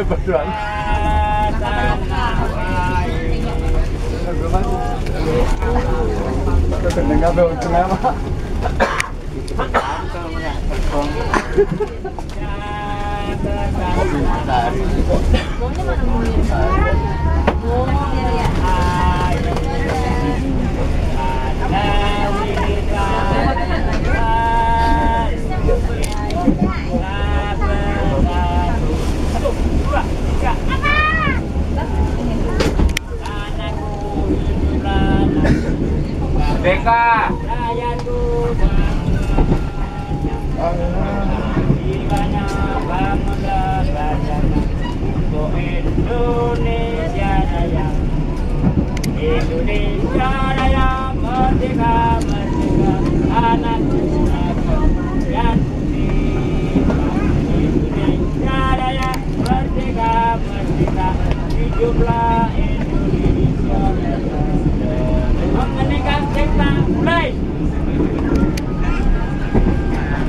Berdoa. Dengar tuh kenapa? Deka. Indonesia Raya, Indonesia Raya, merdeka, merdeka, anak-anak yang putih. Indonesia Raya, merdeka, merdeka, hiduplah Indonesia Raya. Mengeningkan cipta, mulai.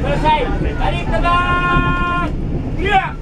Selesai, tarik tegak, ya.